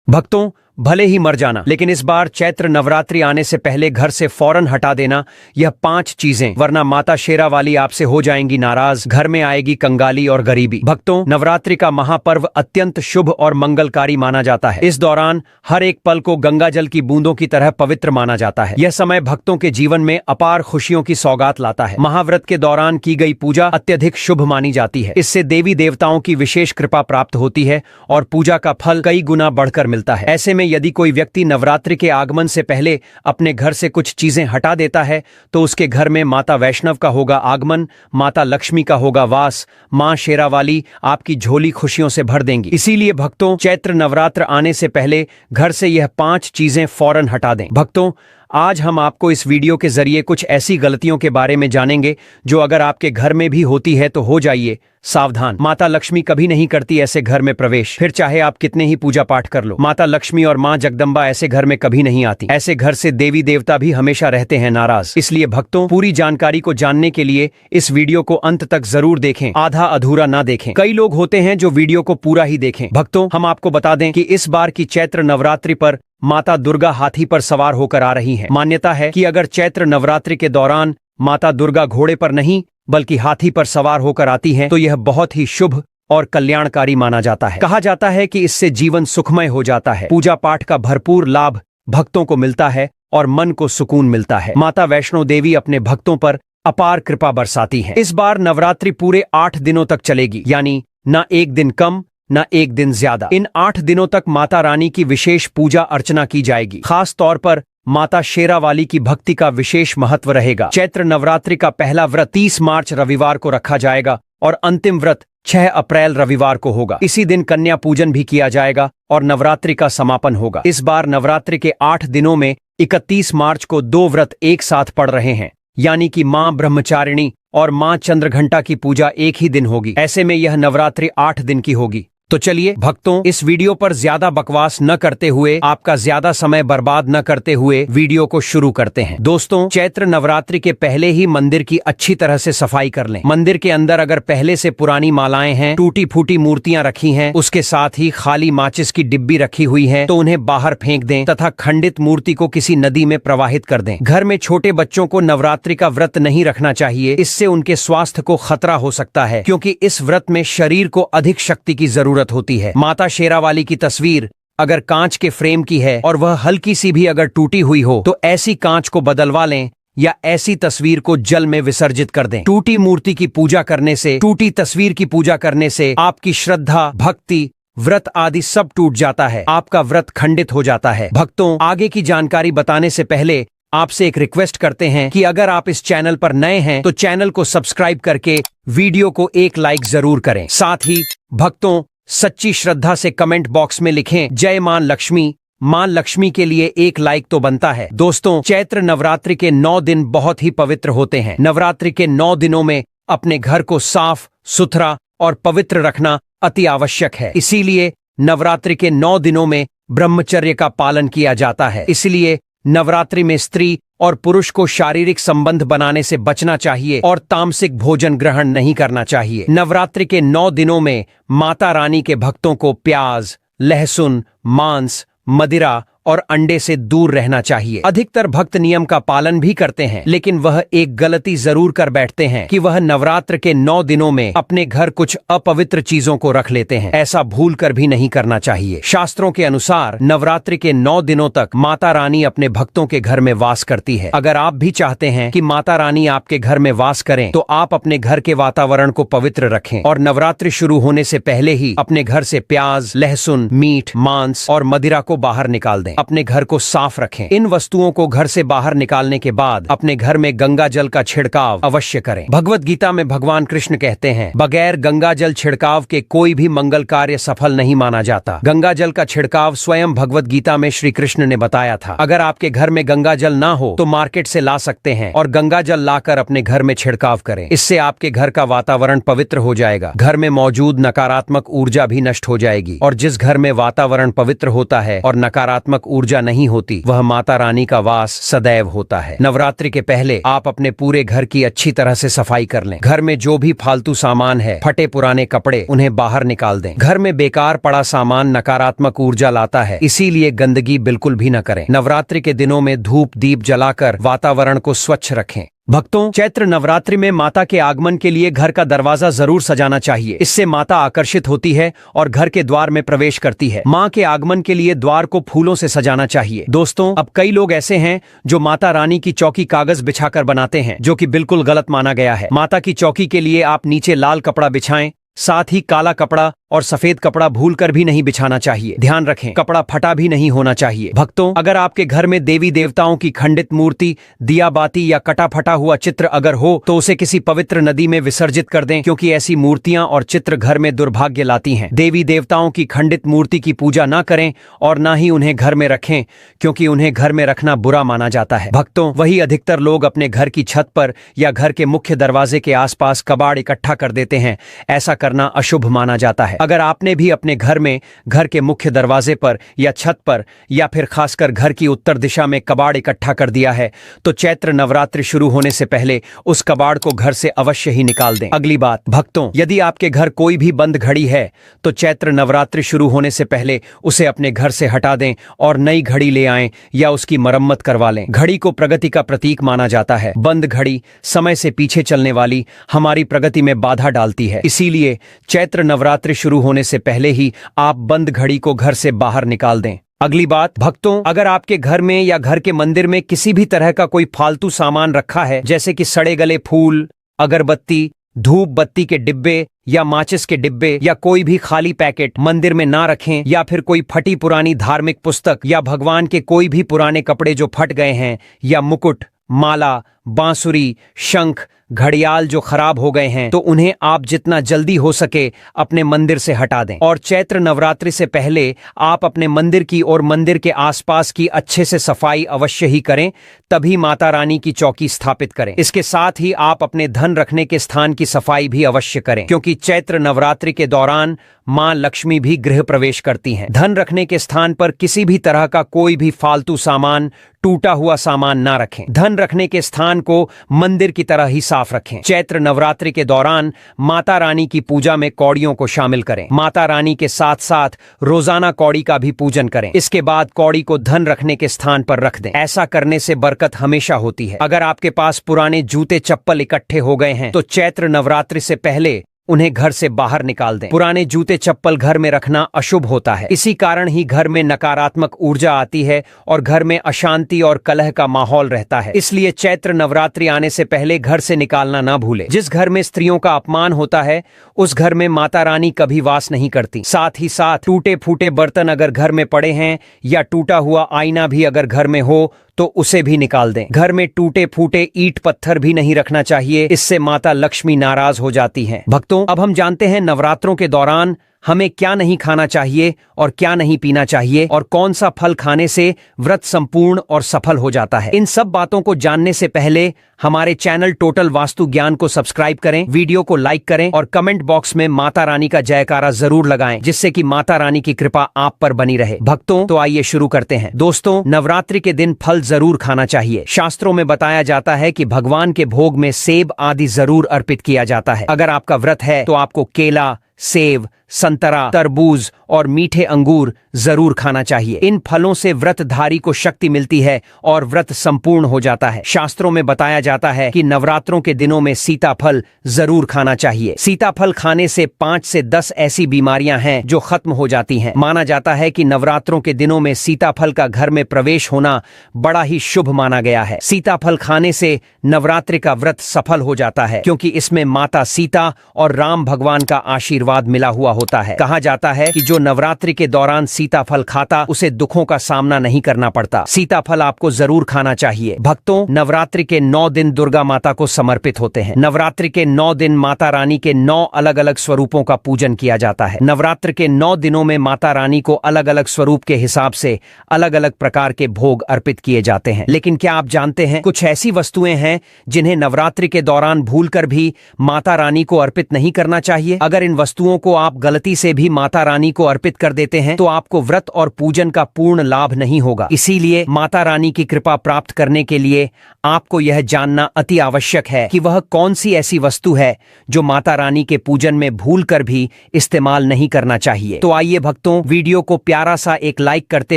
भक्तों, भले ही मर जाना, लेकिन इस बार चैत्र नवरात्रि आने से पहले घर से फौरन हटा देना यह 5 चीजें, वरना माता शेरावाली आपसे हो जाएंगी नाराज, घर में आएगी कंगाली और गरीबी। भक्तों, नवरात्रि का महापर्व अत्यंत शुभ और मंगलकारी माना जाता है। इस दौरान हर एक पल को गंगा जल की बूंदों की तरह पवित्र माना जाता है। यह समय भक्तों के जीवन में अपार खुशियों की सौगात लाता है। महाव्रत के दौरान की गई पूजा अत्यधिक शुभ मानी जाती है। इससे देवी देवताओं की विशेष कृपा प्राप्त होती है और पूजा का फल कई गुना बढ़कर मिलता है। ऐसे में यदि कोई व्यक्ति नवरात्रि के आगमन से पहले अपने घर से कुछ चीजें हटा देता है तो उसके घर में माता वैष्णव का होगा आगमन, माता लक्ष्मी का होगा वास, मां शेरावाली आपकी झोली खुशियों से भर देंगी। इसीलिए भक्तों, चैत्र नवरात्र आने से पहले घर से यह 5 चीजें फौरन हटा दें। भक्तों, आज हम आपको इस वीडियो के जरिए कुछ ऐसी गलतियों के बारे में जानेंगे जो अगर आपके घर में भी होती है तो हो जाइए सावधान। माता लक्ष्मी कभी नहीं करती ऐसे घर में प्रवेश, फिर चाहे आप कितने ही पूजा पाठ कर लो। माता लक्ष्मी और मां जगदम्बा ऐसे घर में कभी नहीं आती। ऐसे घर से देवी देवता भी हमेशा रहते हैं नाराज। इसलिए भक्तों, पूरी जानकारी को जानने के लिए इस वीडियो को अंत तक जरूर देखें, आधा अधूरा ना देखें। कई लोग होते हैं जो वीडियो को पूरा ही देखें। भक्तों, हम आपको बता दें कि इस बार की चैत्र नवरात्रि पर माता दुर्गा हाथी पर सवार होकर आ रही हैं। मान्यता है कि अगर चैत्र नवरात्रि के दौरान माता दुर्गा घोड़े पर नहीं बल्कि हाथी पर सवार होकर आती हैं तो यह बहुत ही शुभ और कल्याणकारी माना जाता है। कहा जाता है कि इससे जीवन सुखमय हो जाता है, पूजा पाठ का भरपूर लाभ भक्तों को मिलता है और मन को सुकून मिलता है। माता वैष्णो देवी अपने भक्तों पर अपार कृपा बरसाती हैं। इस बार नवरात्रि पूरे 8 दिनों तक चलेगी, यानी न एक दिन कम न एक दिन ज्यादा। इन 8 दिनों तक माता रानी की विशेष पूजा अर्चना की जाएगी। खास तौर पर माता शेरावाली की भक्ति का विशेष महत्व रहेगा। चैत्र नवरात्रि का पहला व्रत 30 मार्च रविवार को रखा जाएगा और अंतिम व्रत 6 अप्रैल रविवार को होगा। इसी दिन कन्या पूजन भी किया जाएगा और नवरात्रि का समापन होगा। इस बार नवरात्रि के 8 दिनों में 31 मार्च को 2 व्रत एक साथ पड़ रहे हैं, यानी कि मां ब्रह्मचारिणी और मां चंद्रघंटा की पूजा एक ही दिन होगी। ऐसे में यह नवरात्रि 8 दिन की होगी। तो चलिए भक्तों, इस वीडियो पर ज्यादा बकवास न करते हुए, आपका ज्यादा समय बर्बाद न करते हुए वीडियो को शुरू करते हैं। दोस्तों, चैत्र नवरात्रि के पहले ही मंदिर की अच्छी तरह से सफाई कर लें। मंदिर के अंदर अगर पहले से पुरानी मालाएं हैं, टूटी फूटी मूर्तियां रखी हैं, उसके साथ ही खाली माचिस की डिब्बी रखी हुई है तो उन्हें बाहर फेंक दें तथा खंडित मूर्ति को किसी नदी में प्रवाहित कर दें। घर में छोटे बच्चों को नवरात्रि का व्रत नहीं रखना चाहिए, इससे उनके स्वास्थ्य को खतरा हो सकता है, क्योंकि इस व्रत में शरीर को अधिक शक्ति की जरूरत होती है। माता शेरावाली की तस्वीर अगर कांच के फ्रेम की है और वह हल्की सी भी अगर टूटी हुई हो तो ऐसी कांच को बदलवा लें या ऐसी तस्वीर को जल में विसर्जित कर दें। टूटी मूर्ति की पूजा करने से, टूटी तस्वीर की पूजा करने से आपकी श्रद्धा, भक्ति, व्रत आदि सब टूट जाता है, आपका व्रत खंडित हो जाता है। भक्तों, आगे की जानकारी बताने से पहले आपसे एक रिक्वेस्ट करते हैं कि अगर आप इस चैनल पर नए हैं तो चैनल को सब्सक्राइब करके वीडियो को एक लाइक जरूर करें। साथ ही भक्तों, सच्ची श्रद्धा से कमेंट बॉक्स में लिखें जय मां लक्ष्मी। मां लक्ष्मी के लिए एक लाइक तो बनता है। दोस्तों, चैत्र नवरात्रि के 9 दिन बहुत ही पवित्र होते हैं। नवरात्रि के 9 दिनों में अपने घर को साफ सुथरा और पवित्र रखना अति आवश्यक है। इसीलिए नवरात्रि के 9 दिनों में ब्रह्मचर्य का पालन किया जाता है। इसलिए नवरात्रि में स्त्री और पुरुष को शारीरिक संबंध बनाने से बचना चाहिए और तामसिक भोजन ग्रहण नहीं करना चाहिए। नवरात्रि के 9 दिनों में माता रानी के भक्तों को प्याज, लहसुन, मांस, मदिरा और अंडे से दूर रहना चाहिए। अधिकतर भक्त नियम का पालन भी करते हैं, लेकिन वह एक गलती जरूर कर बैठते हैं कि वह नवरात्र के 9 दिनों में अपने घर कुछ अपवित्र चीजों को रख लेते हैं। ऐसा भूल कर भी नहीं करना चाहिए। शास्त्रों के अनुसार नवरात्रि के 9 दिनों तक माता रानी अपने भक्तों के घर में वास करती है। अगर आप भी चाहते हैं कि माता रानी आपके घर में वास करें तो आप अपने घर के वातावरण को पवित्र रखें और नवरात्रि शुरू होने से पहले ही अपने घर से प्याज, लहसुन, मीट, मांस और मदिरा को बाहर निकाल दें। अपने घर को साफ रखें। इन वस्तुओं को घर से बाहर निकालने के बाद अपने घर में गंगा जल का छिड़काव अवश्य करें। भगवत गीता में भगवान कृष्ण कहते हैं, बगैर गंगा जल छिड़काव के कोई भी मंगल कार्य सफल नहीं माना जाता। गंगा जल का छिड़काव स्वयं भगवत गीता में श्री कृष्ण ने बताया था। अगर आपके घर में गंगा जल ना हो तो मार्केट से ला सकते हैं और गंगा जल लाकर अपने घर में छिड़काव करें। इससे आपके घर का वातावरण पवित्र हो जाएगा, घर में मौजूद नकारात्मक ऊर्जा भी नष्ट हो जाएगी और जिस घर में वातावरण पवित्र होता है और नकारात्मक नकारात्मक ऊर्जा नहीं होती, वह माता रानी का वास सदैव होता है। नवरात्रि के पहले आप अपने पूरे घर की अच्छी तरह से सफाई कर लें। घर में जो भी फालतू सामान है, फटे पुराने कपड़े, उन्हें बाहर निकाल दें। घर में बेकार पड़ा सामान नकारात्मक ऊर्जा लाता है, इसीलिए गंदगी बिल्कुल भी न करें। नवरात्रि के दिनों में धूप दीप जलाकर वातावरण को स्वच्छ रखें। भक्तों, चैत्र नवरात्रि में माता के आगमन के लिए घर का दरवाजा जरूर सजाना चाहिए। इससे माता आकर्षित होती है और घर के द्वार में प्रवेश करती है। माँ के आगमन के लिए द्वार को फूलों से सजाना चाहिए। दोस्तों, अब कई लोग ऐसे हैं जो माता रानी की चौकी कागज बिछाकर बनाते हैं, जो कि बिल्कुल गलत माना गया है। माता की चौकी के लिए आप नीचे लाल कपड़ा बिछाएं, साथ ही काला कपड़ा और सफेद कपड़ा भूलकर भी नहीं बिछाना चाहिए। ध्यान रखें, कपड़ा फटा भी नहीं होना चाहिए। भक्तों, अगर आपके घर में देवी देवताओं की खंडित मूर्ति, दिया बाती या कटा फटा हुआ चित्र अगर हो तो उसे किसी पवित्र नदी में विसर्जित कर दें, क्योंकि ऐसी मूर्तियां और चित्र घर में दुर्भाग्य लाती हैं। देवी देवताओं की खंडित मूर्ति की पूजा न करें और न ही उन्हें घर में रखें, क्योंकि उन्हें घर में रखना बुरा माना जाता है। भक्तों, वही अधिकतर लोग अपने घर की छत पर या घर के मुख्य दरवाजे के आसपास कबाड़ इकट्ठा कर देते हैं। ऐसा करना अशुभ माना जाता है। अगर आपने भी अपने घर में घर के मुख्य दरवाजे पर या छत पर या फिर खासकर घर की उत्तर दिशा में कबाड़ इकट्ठा कर दिया है तो चैत्र नवरात्रि शुरू होने से पहले उस कबाड़ को घर से अवश्य ही निकाल दें। अगली बात, भक्तों, यदि आपके घर कोई भी बंद घड़ी है तो चैत्र नवरात्रि शुरू होने से पहले उसे अपने घर से हटा दें और नई घड़ी ले आएं या उसकी मरम्मत करवा लें। घड़ी को प्रगति का प्रतीक माना जाता है। बंद घड़ी समय से पीछे चलने वाली हमारी प्रगति में बाधा डालती है। इसीलिए चैत्र नवरात्रि शुरू होने से पहले ही आप बंद घड़ी को घर से बाहर निकाल दें। अगली बात, भक्तों, अगर आपके घर में या घर के मंदिर में किसी भी तरह का कोई फालतू सामान रखा है, जैसे कि सड़े गले फूल, अगरबत्ती, धूप बत्ती के डिब्बे या माचिस के डिब्बे या कोई भी खाली पैकेट मंदिर में ना रखें, या फिर कोई फटी पुरानी धार्मिक पुस्तक या भगवान के कोई भी पुराने कपड़े जो फट गए हैं, या मुकुट, माला, बांसुरी, शंख, घड़ियाल जो खराब हो गए हैं, तो उन्हें आप जितना जल्दी हो सके अपने मंदिर से हटा दें। और चैत्र नवरात्रि से पहले आप अपने मंदिर की और मंदिर के आसपास की अच्छे से सफाई अवश्य ही करें, तभी माता रानी की चौकी स्थापित करें। इसके साथ ही आप अपने धन रखने के स्थान की सफाई भी अवश्य करें, क्योंकि चैत्र नवरात्रि के दौरान मां लक्ष्मी भी गृह प्रवेश करती हैं। धन रखने के स्थान पर किसी भी तरह का कोई भी फालतू सामान, टूटा हुआ सामान ना रखें। धन रखने के स्थान को मंदिर की तरह ही साफ रखें। चैत्र नवरात्रि के दौरान माता रानी की पूजा में कौड़ियों को शामिल करें। माता रानी के साथ साथ रोजाना कौड़ी का भी पूजन करें। इसके बाद कौड़ी को धन रखने के स्थान पर रख दें। ऐसा करने से बरकत हमेशा होती है। अगर आपके पास पुराने जूते चप्पल इकट्ठे हो गए हैं तो चैत्र नवरात्रि से पहले उन्हें घर से बाहर निकाल दें। पुराने जूते चप्पल घर में रखना अशुभ होता है। इसी कारण ही घर में नकारात्मक ऊर्जा आती है और घर में अशांति और कलह का माहौल रहता है। इसलिए चैत्र नवरात्रि आने से पहले घर से निकालना ना भूलें। जिस घर में स्त्रियों का अपमान होता है उस घर में माता रानी कभी वास नहीं करती। साथ ही साथ टूटे फूटे बर्तन अगर घर में पड़े हैं या टूटा हुआ आईना भी अगर घर में हो तो उसे भी निकाल दें। घर में टूटे फूटे ईंट पत्थर भी नहीं रखना चाहिए, इससे माता लक्ष्मी नाराज हो जाती हैं। भक्तों, अब हम जानते हैं नवरात्रों के दौरान हमें क्या नहीं खाना चाहिए और क्या नहीं पीना चाहिए, और कौन सा फल खाने से व्रत संपूर्ण और सफल हो जाता है। इन सब बातों को जानने से पहले हमारे चैनल टोटल वास्तु ज्ञान को सब्सक्राइब करें, वीडियो को लाइक करें और कमेंट बॉक्स में माता रानी का जयकारा जरूर लगाएं, जिससे कि माता रानी की कृपा आप पर बनी रहे। भक्तों, तो आइए शुरू करते हैं। दोस्तों, नवरात्रि के दिन फल जरूर खाना चाहिए। शास्त्रों में बताया जाता है कि भगवान के भोग में सेब आदि जरूर अर्पित किया जाता है। अगर आपका व्रत है तो आपको केला, सेब, संतरा, तरबूज और मीठे अंगूर जरूर खाना चाहिए। इन फलों से व्रतधारी को शक्ति मिलती है और व्रत संपूर्ण हो जाता है। शास्त्रों में बताया जाता है कि नवरात्रों के दिनों में सीताफल जरूर खाना चाहिए। सीताफल खाने से 5 से 10 ऐसी बीमारियां हैं जो खत्म हो जाती हैं। माना जाता है कि नवरात्रों के दिनों में सीताफल का घर में प्रवेश होना बड़ा ही शुभ माना गया है। सीताफल खाने से नवरात्रि का व्रत सफल हो जाता है, क्योंकि इसमें माता सीता और राम भगवान का आशीर्वाद मिला हुआ होता है। कहा जाता है कि जो नवरात्रि के दौरान सीताफल खाता उसे दुखों का सामना नहीं करना पड़ता। सीताफल आपको जरूर खाना चाहिए। भक्तों, नवरात्रि के 9 दिन दुर्गा माता को समर्पित होते हैं। नवरात्रि के 9 दिन माता रानी के 9 अलग अलग स्वरूपों का पूजन किया जाता है। नवरात्र के 9 दिनों में माता रानी को अलग अलग स्वरूप के हिसाब से अलग अलग प्रकार के भोग अर्पित किए जाते हैं। लेकिन क्या आप जानते हैं, कुछ ऐसी वस्तुएं हैं जिन्हें नवरात्रि के दौरान भूलकर भी माता रानी को अर्पित नहीं करना चाहिए। अगर इन वस्तुओं को आप गलती से भी माता रानी को अर्पित कर देते हैं तो आपको व्रत और पूजन का पूर्ण लाभ नहीं होगा। इसीलिए माता रानी की कृपा प्राप्त करने के लिए आपको यह जानना अति आवश्यक है कि वह कौन सी ऐसी वस्तु है जो माता रानी के पूजन में भूलकर भी इस्तेमाल नहीं करना चाहिए। तो आइए भक्तों, वीडियो को प्यारा सा एक लाइक करते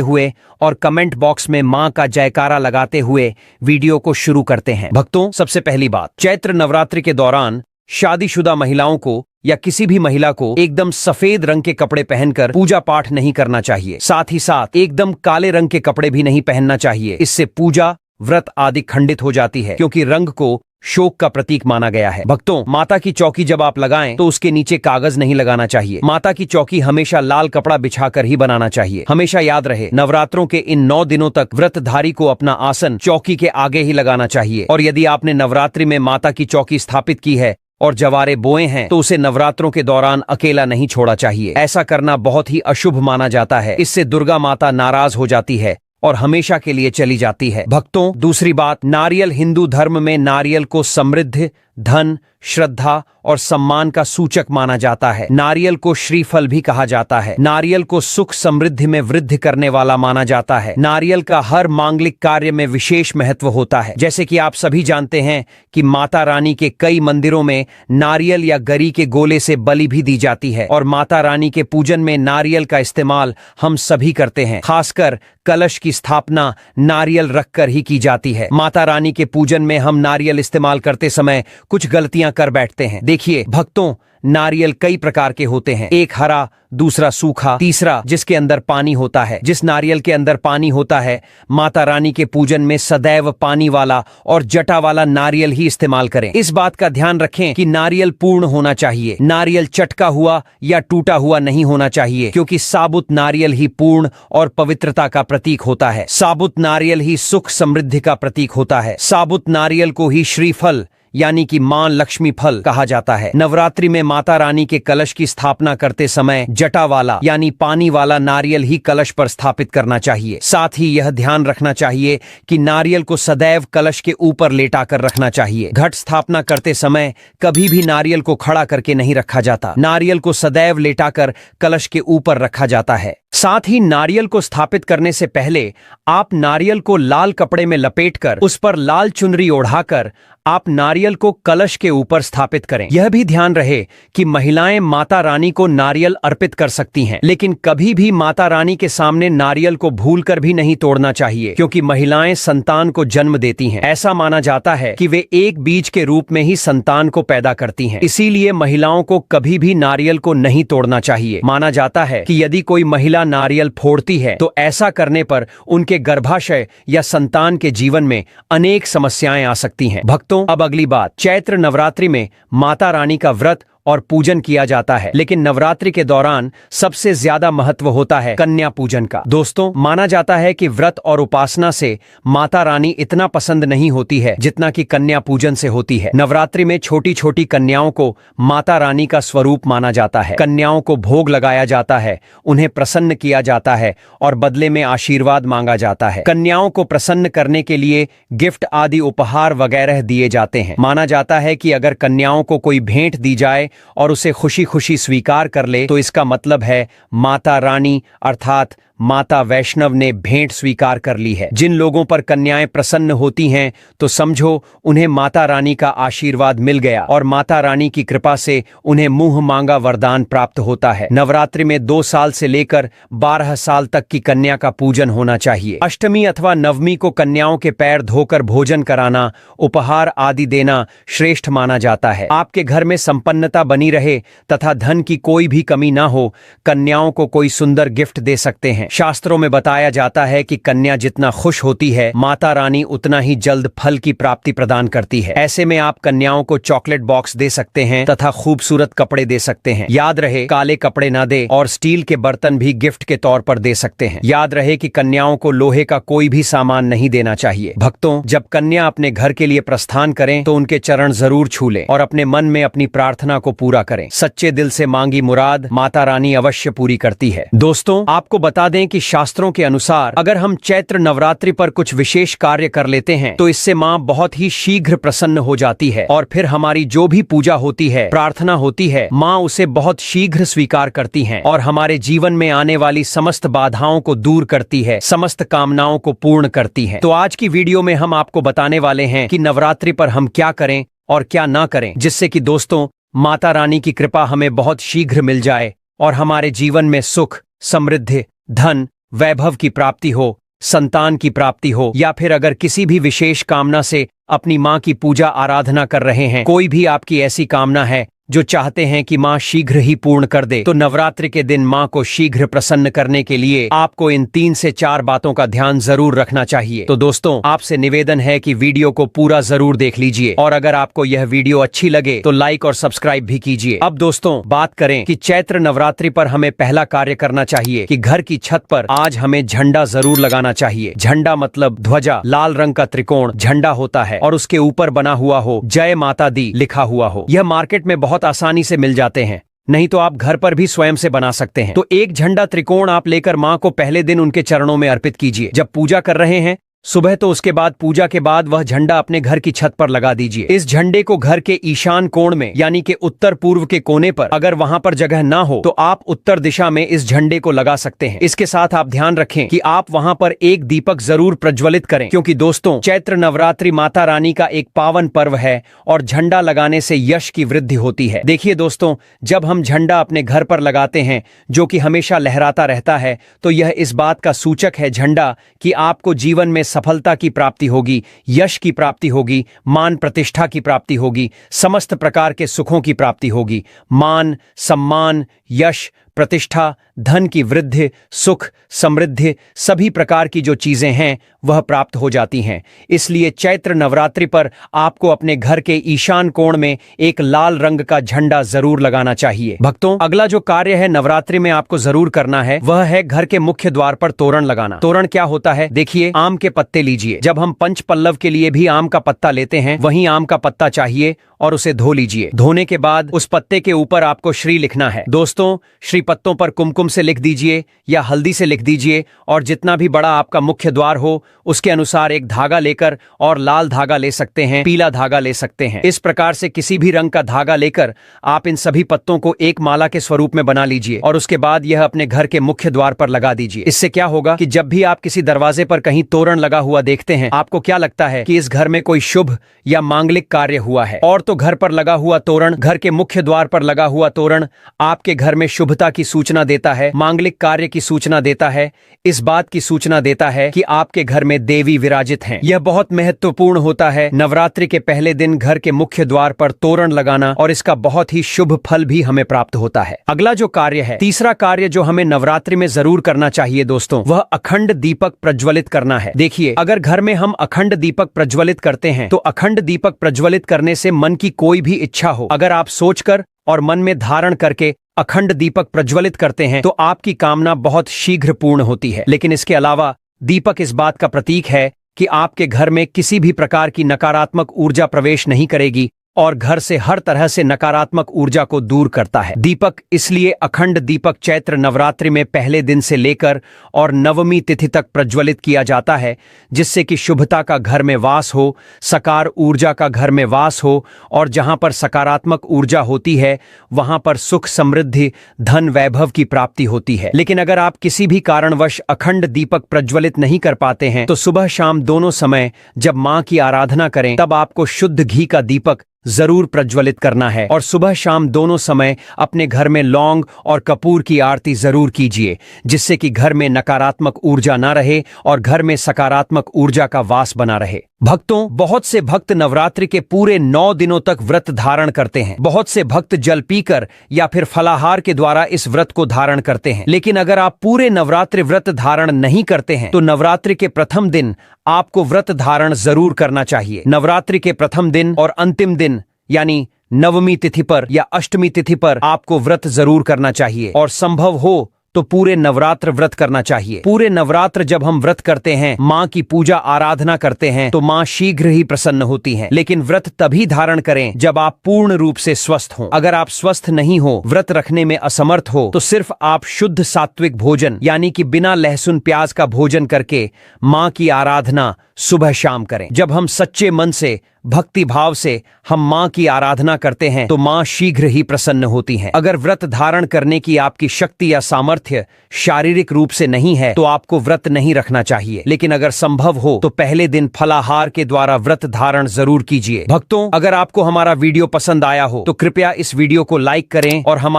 हुए और कमेंट बॉक्स में मां का जयकारा लगाते हुए वीडियो को शुरू करते हैं। भक्तों, सबसे पहली बात, चैत्र नवरात्रि के दौरान शादीशुदा महिलाओं को या किसी भी महिला को एकदम सफेद रंग के कपड़े पहनकर पूजा पाठ नहीं करना चाहिए। साथ ही साथ एकदम काले रंग के कपड़े भी नहीं पहनना चाहिए। इससे पूजा, व्रत आदि खंडित हो जाती है, क्योंकि रंग को शोक का प्रतीक माना गया है। भक्तों, माता की चौकी जब आप लगाएं तो उसके नीचे कागज नहीं लगाना चाहिए। माता की चौकी हमेशा लाल कपड़ा बिछाकर ही बनाना चाहिए। हमेशा याद रहे, नवरात्रों के इन 9 दिनों तक व्रतधारी को अपना आसन चौकी के आगे ही लगाना चाहिए। और यदि आपने नवरात्रि में माता की चौकी स्थापित की है और जवारे बोए हैं तो उसे नवरात्रों के दौरान अकेला नहीं छोड़ा चाहिए। ऐसा करना बहुत ही अशुभ माना जाता है। इससे दुर्गा माता नाराज हो जाती है और हमेशा के लिए चली जाती है। भक्तों, दूसरी बात, नारियल हिंदू धर्म में नारियल को समृद्धि, धन, श्रद्धा और सम्मान का सूचक माना जाता है। नारियल को श्रीफल भी कहा जाता है। नारियल को सुख समृद्धि में वृद्धि करने वाला माना जाता है। नारियल का हर मांगलिक कार्य में विशेष महत्व होता है। जैसे कि आप सभी जानते हैं कि माता रानी के कई मंदिरों में नारियल या गरी के गोले से बलि भी दी जाती है और माता रानी के पूजन में नारियल का इस्तेमाल हम सभी करते हैं। खासकर कलश की स्थापना नारियल रखकर ही की जाती है। माता रानी के पूजन में हम नारियल इस्तेमाल करते समय कुछ गलतियां कर बैठते हैं। देखिए भक्तों, नारियल कई प्रकार के होते हैं। एक हरा, दूसरा सूखा, तीसरा जिसके अंदर पानी होता है। जिस नारियल के अंदर पानी होता है, माता रानी के पूजन में सदैव पानी वाला और जटा वाला नारियल ही इस्तेमाल करें। इस बात का ध्यान रखें कि नारियल पूर्ण होना चाहिए। नारियल चटका हुआ या टूटा हुआ नहीं होना चाहिए, क्योंकि साबुत नारियल ही पूर्ण और पवित्रता का प्रतीक होता है। साबुत नारियल ही सुख समृद्धि का प्रतीक होता है। साबुत नारियल को ही श्रीफल यानी कि मां लक्ष्मी फल कहा जाता है। नवरात्रि में माता रानी के कलश की स्थापना करते समय जटा वाला यानी पानी वाला नारियल ही कलश पर स्थापित करना चाहिए। साथ ही यह ध्यान रखना चाहिए कि नारियल को सदैव कलश के ऊपर लेटाकर रखना चाहिए। घट स्थापना करते समय कभी भी नारियल को खड़ा करके नहीं रखा जाता। नारियल को सदैव लेटाकर कलश के ऊपर रखा जाता है। साथ ही नारियल को स्थापित करने से पहले आप नारियल को लाल कपड़े में लपेटकर उस पर लाल चुनरी ओढ़ाकर आप नारियल को कलश के ऊपर स्थापित करें। यह भी ध्यान रहे कि महिलाएं माता रानी को नारियल अर्पित कर सकती हैं, लेकिन कभी भी माता रानी के सामने नारियल को भूलकर भी नहीं तोड़ना चाहिए, क्योंकि महिलाएं संतान को जन्म देती हैं। ऐसा माना जाता है कि वे एक बीज के रूप में ही संतान को पैदा करती हैं। इसीलिए महिलाओं को कभी भी नारियल को नहीं तोड़ना चाहिए। माना जाता है कि यदि कोई महिला नारियल फोड़ती है तो ऐसा करने पर उनके गर्भाशय या संतान के जीवन में अनेक समस्याएं आ सकती हैं। भक्तों, अब अगली बात, चैत्र नवरात्रि में माता रानी का व्रत और पूजन किया जाता है, लेकिन नवरात्रि के दौरान सबसे ज्यादा महत्व होता है कन्या पूजन का। दोस्तों, माना जाता है कि व्रत और उपासना से माता रानी इतना पसंद नहीं होती है जितना कि कन्या पूजन से होती है। नवरात्रि में छोटी छोटी कन्याओं को माता रानी का स्वरूप माना जाता है। कन्याओं को भोग लगाया जाता है, उन्हें प्रसन्न किया जाता है और बदले में आशीर्वाद मांगा जाता है। कन्याओं को प्रसन्न करने के लिए गिफ्ट आदि उपहार वगैरह दिए जाते हैं। माना जाता है कि अगर कन्याओं को कोई भेंट दी जाए और उसे खुशी खुशी स्वीकार कर ले तो इसका मतलब है माता रानी अर्थात माता वैष्णव ने भेंट स्वीकार कर ली है। जिन लोगों पर कन्याएं प्रसन्न होती हैं तो समझो उन्हें माता रानी का आशीर्वाद मिल गया और माता रानी की कृपा से उन्हें मुंह मांगा वरदान प्राप्त होता है। नवरात्रि में 2 साल से लेकर 12 साल तक की कन्या का पूजन होना चाहिए। अष्टमी अथवा नवमी को कन्याओं के पैर धोकर भोजन कराना, उपहार आदि देना श्रेष्ठ माना जाता है। आपके घर में संपन्नता बनी रहे तथा धन की कोई भी कमी ना हो, कन्याओं को कोई सुंदर गिफ्ट दे सकते हैं। शास्त्रों में बताया जाता है कि कन्या जितना खुश होती है, माता रानी उतना ही जल्द फल की प्राप्ति प्रदान करती है। ऐसे में आप कन्याओं को चॉकलेट बॉक्स दे सकते हैं तथा खूबसूरत कपड़े दे सकते हैं। याद रहे, काले कपड़े ना दे और स्टील के बर्तन भी गिफ्ट के तौर पर दे सकते हैं। याद रहे कि कन्याओं को लोहे का कोई भी सामान नहीं देना चाहिए। भक्तों, जब कन्या अपने घर के लिए प्रस्थान करें तो उनके चरण जरूर छू लें और अपने मन में अपनी प्रार्थना को पूरा करें। सच्चे दिल से मांगी मुराद माता रानी अवश्य पूरी करती है। दोस्तों, आपको बता दें दें कि शास्त्रों के अनुसार अगर हम चैत्र नवरात्रि पर कुछ विशेष कार्य कर लेते हैं तो इससे माँ बहुत ही शीघ्र प्रसन्न हो जाती है और फिर हमारी जो भी पूजा होती है, प्रार्थना होती है, माँ उसे बहुत शीघ्र स्वीकार करती हैं और हमारे जीवन में आने वाली समस्त बाधाओं को दूर करती है, समस्त कामनाओं को पूर्ण करती है। तो आज की वीडियो में हम आपको बताने वाले हैं कि नवरात्रि पर हम क्या करें और क्या ना करें, जिससे कि दोस्तों माता रानी की कृपा हमें बहुत शीघ्र मिल जाए और हमारे जीवन में सुख, समृद्धि, धन, वैभव की प्राप्ति हो, संतान की प्राप्ति हो, या फिर अगर किसी भी विशेष कामना से अपनी माँ की पूजा आराधना कर रहे हैं, कोई भी आपकी ऐसी कामना है जो चाहते हैं कि माँ शीघ्र ही पूर्ण कर दे, तो नवरात्रि के दिन माँ को शीघ्र प्रसन्न करने के लिए आपको इन 3 से 4 बातों का ध्यान जरूर रखना चाहिए। तो दोस्तों आपसे निवेदन है कि वीडियो को पूरा जरूर देख लीजिए और अगर आपको यह वीडियो अच्छी लगे तो लाइक और सब्सक्राइब भी कीजिए। अब दोस्तों बात करें कि चैत्र नवरात्रि पर हमें पहला कार्य करना चाहिए कि घर की छत पर आज हमें झंडा जरूर लगाना चाहिए। झंडा मतलब ध्वजा, लाल रंग का त्रिकोण झंडा होता है और उसके ऊपर बना हुआ हो जय माता दी लिखा हुआ हो। यह मार्केट में बहुत आसानी से मिल जाते हैं, नहीं तो आप घर पर भी स्वयं से बना सकते हैं। तो एक झंडा त्रिकोण आप लेकर माँ को पहले दिन उनके चरणों में अर्पित कीजिए। जब पूजा कर रहे हैं सुबह तो उसके बाद पूजा के बाद वह झंडा अपने घर की छत पर लगा दीजिए। इस झंडे को घर के ईशान कोण में यानी कि उत्तर पूर्व के कोने पर, अगर वहां पर जगह ना हो तो आप उत्तर दिशा में इस झंडे को लगा सकते हैं। इसके साथ आप ध्यान रखें कि आप वहां पर एक दीपक जरूर प्रज्वलित करें, क्योंकि दोस्तों चैत्र नवरात्रि माता रानी का एक पावन पर्व है और झंडा लगाने से यश की वृद्धि होती है। देखिए दोस्तों, जब हम झंडा अपने घर पर लगाते हैं जो कि हमेशा लहराता रहता है, तो यह इस बात का सूचक है झंडा कि आपको जीवन में सफलता की प्राप्ति होगी, यश की प्राप्ति होगी, मान प्रतिष्ठा की प्राप्ति होगी, समस्त प्रकार के सुखों की प्राप्ति होगी। मान, सम्मान, यश, प्रतिष्ठा, धन की वृद्धि, सुख, समृद्धि, सभी प्रकार की जो चीजें हैं वह प्राप्त हो जाती हैं। इसलिए चैत्र नवरात्रि पर आपको अपने घर के ईशान कोण में एक लाल रंग का झंडा जरूर लगाना चाहिए। भक्तों अगला जो कार्य है नवरात्रि में आपको जरूर करना है वह है घर के मुख्य द्वार पर तोरण लगाना। तोरण क्या होता है? देखिए, आम के पत्ते लीजिए। जब हम पंच पल्लव के लिए भी आम का पत्ता लेते हैं, वहीं आम का पत्ता चाहिए और उसे धो लीजिए। धोने के बाद उस पत्ते के ऊपर आपको श्री लिखना है। दोस्तों श्री पत्तों पर कुमकुम से लिख दीजिए या हल्दी से लिख दीजिए और जितना भी बड़ा आपका मुख्य द्वार हो उसके अनुसार एक धागा लेकर, और लाल धागा ले सकते हैं, पीला धागा ले सकते हैं, इस प्रकार से किसी भी रंग का धागा लेकर आप इन सभी पत्तों को एक माला के स्वरूप में बना लीजिए और उसके बाद यह अपने घर के मुख्य द्वार पर लगा दीजिए। इससे क्या होगा कि जब भी आप किसी दरवाजे पर कहीं तोरण लगा हुआ देखते हैं, आपको क्या लगता है कि इस घर में कोई शुभ या मांगलिक कार्य हुआ है। और तो घर पर लगा हुआ तोरण, घर के मुख्य द्वार पर लगा हुआ तोरण आपके घर में शुभता की सूचना देता है, मांगलिक कार्य की सूचना देता है, इस बात की सूचना देता है कि आपके घर में देवी विराजित हैं। यह बहुत महत्वपूर्ण होता है नवरात्रि के पहले दिन घर के मुख्य द्वार पर तोरण लगाना, और इसका बहुत ही शुभ फल भी हमें प्राप्त होता है। अगला जो कार्य है, तीसरा कार्य जो हमें नवरात्रि में जरूर करना चाहिए दोस्तों, वह अखंड दीपक प्रज्वलित करना है। देखिए, अगर घर में हम अखंड दीपक प्रज्वलित करते हैं तो अखंड दीपक प्रज्वलित करने से मन की कोई भी इच्छा हो, अगर आप सोचकर और मन में धारण करके अखंड दीपक प्रज्वलित करते हैं तो आपकी कामना बहुत शीघ्र पूर्ण होती है। लेकिन इसके अलावा दीपक इस बात का प्रतीक है कि आपके घर में किसी भी प्रकार की नकारात्मक ऊर्जा प्रवेश नहीं करेगी और घर से हर तरह से नकारात्मक ऊर्जा को दूर करता है। दीपक इसलिए अखंड दीपक चैत्र नवरात्रि में पहले दिन से लेकर और नवमी तिथि तक प्रज्वलित किया जाता है, जिससे कि शुभता का घर में वास हो, सकार ऊर्जा का घर में वास हो, और जहां पर सकारात्मक ऊर्जा होती है वहां पर सुख, समृद्धि, धन, वैभव की प्राप्ति होती है। लेकिन अगर आप किसी भी कारणवश अखंड दीपक प्रज्वलित नहीं कर पाते हैं तो सुबह शाम दोनों समय जब मां की आराधना करें तब आपको शुद्ध घी का दीपक जरूर प्रज्वलित करना है और सुबह शाम दोनों समय अपने घर में लौंग और कपूर की आरती जरूर कीजिए, जिससे कि घर में नकारात्मक ऊर्जा ना रहे और घर में सकारात्मक ऊर्जा का वास बना रहे। भक्तों, बहुत से भक्त नवरात्रि के पूरे 9 दिनों तक व्रत धारण करते हैं। बहुत से भक्त जल पीकर या फिर फलाहार के द्वारा इस व्रत को धारण करते हैं। लेकिन अगर आप पूरे नवरात्रि व्रत धारण नहीं करते हैं तो नवरात्रि के प्रथम दिन आपको व्रत धारण जरूर करना चाहिए। नवरात्रि के प्रथम दिन और अंतिम दिन यानी नवमी तिथि पर या अष्टमी तिथि पर आपको व्रत जरूर करना चाहिए, और संभव हो तो पूरे नवरात्र व्रत करना चाहिए। पूरे नवरात्र जब हम व्रत करते हैं, माँ की पूजा आराधना करते हैं, तो माँ शीघ्र ही प्रसन्न होती हैं। लेकिन व्रत तभी धारण करें जब आप पूर्ण रूप से स्वस्थ हों। अगर आप स्वस्थ नहीं हो, व्रत रखने में असमर्थ हो, तो सिर्फ आप शुद्ध सात्विक भोजन यानी कि बिना लहसुन प्याज का भोजन करके माँ की आराधना सुबह शाम करें। जब हम सच्चे मन से भक्ति भाव से हम माँ की आराधना करते हैं तो माँ शीघ्र ही प्रसन्न होती हैं। अगर व्रत धारण करने की आपकी शक्ति या सामर्थ्य शारीरिक रूप से नहीं है तो आपको व्रत नहीं रखना चाहिए। लेकिन अगर संभव हो तो पहले दिन फलाहार के द्वारा व्रत धारण जरूर कीजिए। भक्तों, अगर आपको हमारा वीडियो पसंद आया हो तो कृपया इस वीडियो को लाइक करें और हमारे